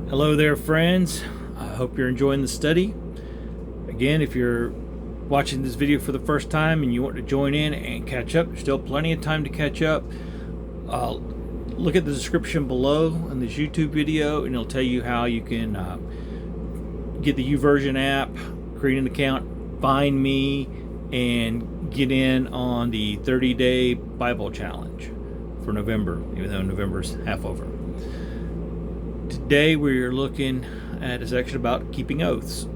Hello there, friends. I hope you're enjoying the study. Again, if you're watching this video for the first time and you want to join in and catch up, there's still plenty of time to catch up. Look at the description below in this YouTube video and it'll tell you how you can get the YouVersion app, create an account, find me, and get in on the 30-day Bible challenge for November, even though November's half over. Today we're looking at a section about keeping oaths.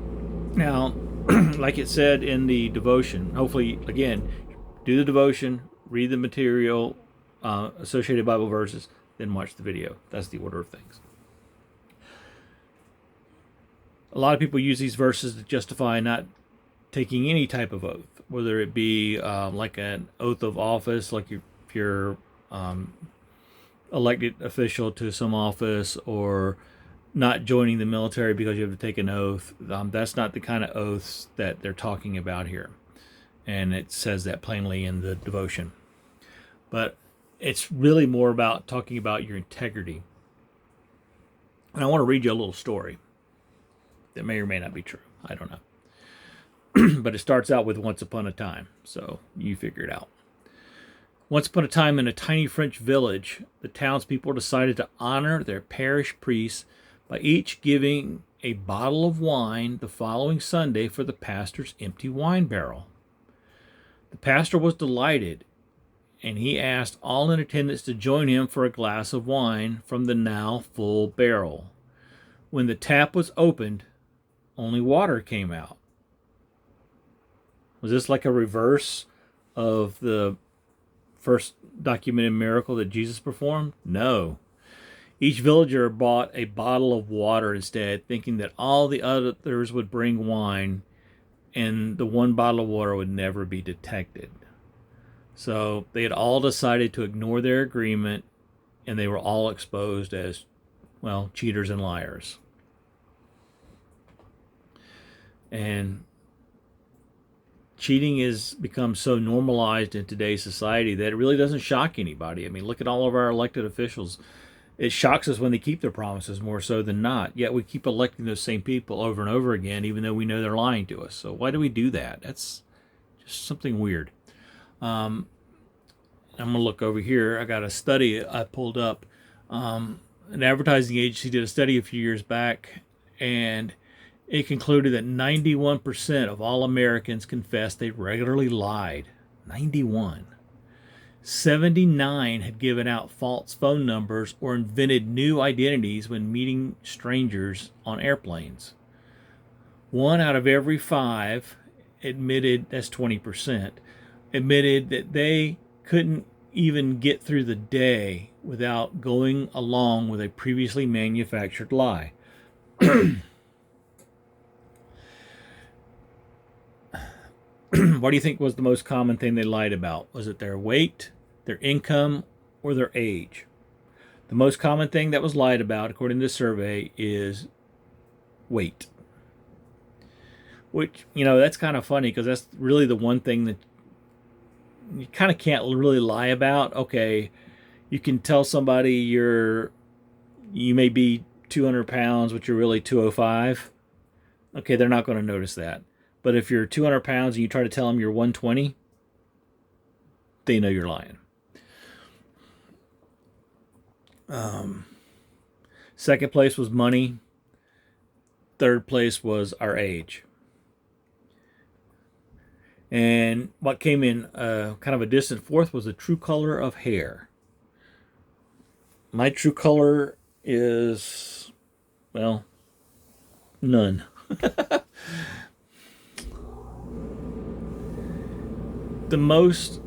Now, like it said in the devotion, hopefully, again, do the devotion, read the material, associated Bible verses, then watch the video. That's the order of things. A lot of people use these verses to justify not taking any type of oath, whether it be like an oath of office, like if you're elected official to some office, or not joining the military because you have to take an oath. That's not the kind of oaths that they're talking about here. And it says that plainly in the devotion. But it's really more about talking about your integrity. And I want to read you a little story that may or may not be true. I don't know. But it starts out with once upon a time. So you figure it out. Once upon a time in a tiny French village, the townspeople decided to honor their parish priests by each giving a bottle of wine the following Sunday for the pastor's empty wine barrel. The pastor was delighted, and he asked all in attendance to join him for a glass of wine from the now full barrel. When the tap was opened, only water came out. Was this like a reverse of the first documented miracle that Jesus performed? No. Each villager bought a bottle of water instead, thinking that all the others would bring wine and the one bottle of water would never be detected. So they had all decided to ignore their agreement, and they were all exposed as, well, cheaters and liars. And cheating has become so normalized in today's society that it really doesn't shock anybody. I mean, look at all of our elected officials. It shocks us when they keep their promises more so than not. Yet we keep electing those same people over and over again, even though we know they're lying to us. So why do we do that? That's just something weird. I'm going to look over here. I got a study I pulled up. An advertising agency did a study a few years back, and it concluded that 91% of all Americans confessed they regularly lied. 91. 79 had given out false phone numbers or invented new identities when meeting strangers on airplanes. 1 out of every 5 admitted, that's 20%, admitted that they couldn't even get through the day without going along with a previously manufactured lie. What do you think was the most common thing they lied about? Was it their weight, their income, or their age? The most common thing that was lied about, according to this survey, is weight. Which, that's kind of funny because that's really the one thing that you kind of can't really lie about. Okay, you can tell somebody you may be 200 pounds, but you're really 205. Okay, they're not going to notice that. But if you're 200 pounds and you try to tell them you're 120, they know you're lying. Second place was money. Third place was our age. And what came in kind of a distant fourth was the true color of hair. My true color is, well, none. The most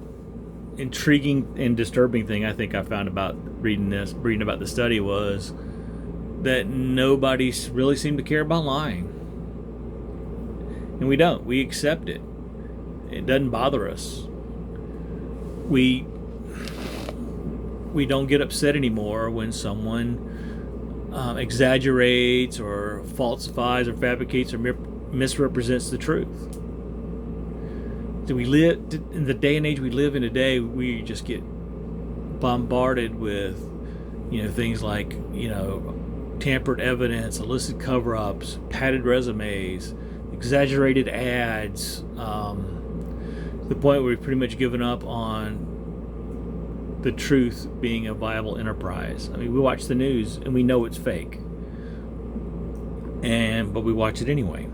intriguing and disturbing thing I think I found about reading about the study was that nobody really seemed to care about lying. And we don't. We accept it. It doesn't bother us. We don't get upset anymore when someone exaggerates or falsifies or fabricates or misrepresents the truth. Do we live in the day and age we live in today? We just get bombarded with, things like, tampered evidence, illicit cover-ups, padded resumes, exaggerated ads, the point where we've pretty much given up on the truth being a viable enterprise. I mean, we watch the news and we know it's fake, but we watch it anyway.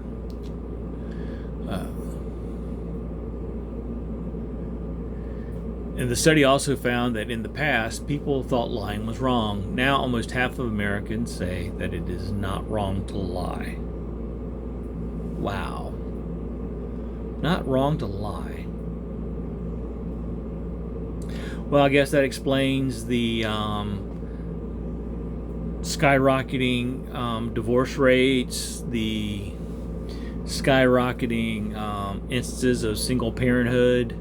And the study also found that in the past, people thought lying was wrong. Now almost half of Americans say that it is not wrong to lie. Wow. Not wrong to lie. Well, I guess that explains the skyrocketing divorce rates, the skyrocketing instances of single parenthood,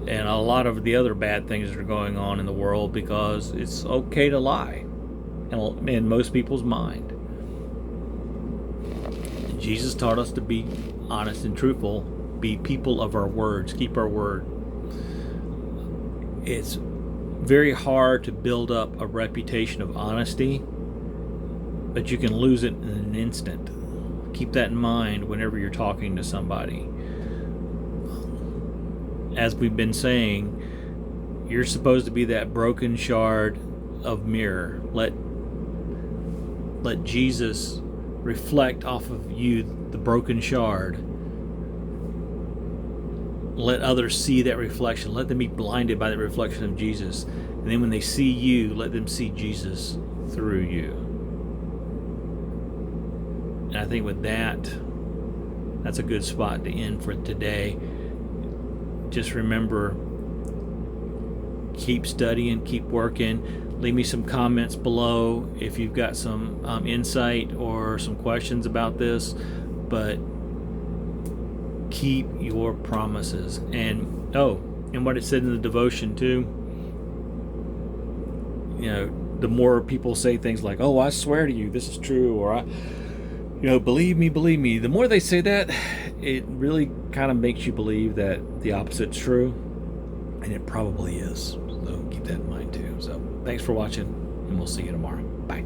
and a lot of the other bad things that are going on in the world, because it's okay to lie in most people's mind. Jesus taught us to be honest and truthful, be people of our words, keep our word. It's very hard to build up a reputation of honesty, but you can lose it in an instant. Keep that in mind whenever you're talking to somebody. As we've been saying, you're supposed to be that broken shard of mirror. Let Jesus reflect off of you, the broken shard. Let others see that reflection. Let them be blinded by the reflection of Jesus. And then when they see you, let them see Jesus through you. And I think with that, that's a good spot to end for today. Just remember, keep studying, keep working. Leave me some comments below if you've got some insight or some questions about this. But keep your promises. And what it said in the devotion too, the more people say things like, "Oh, I swear to you, this is true," or believe me, the more they say that, it really kind of makes you believe that the opposite's true, and it probably is. So keep that in mind too. So thanks for watching, and we'll see you tomorrow. Bye.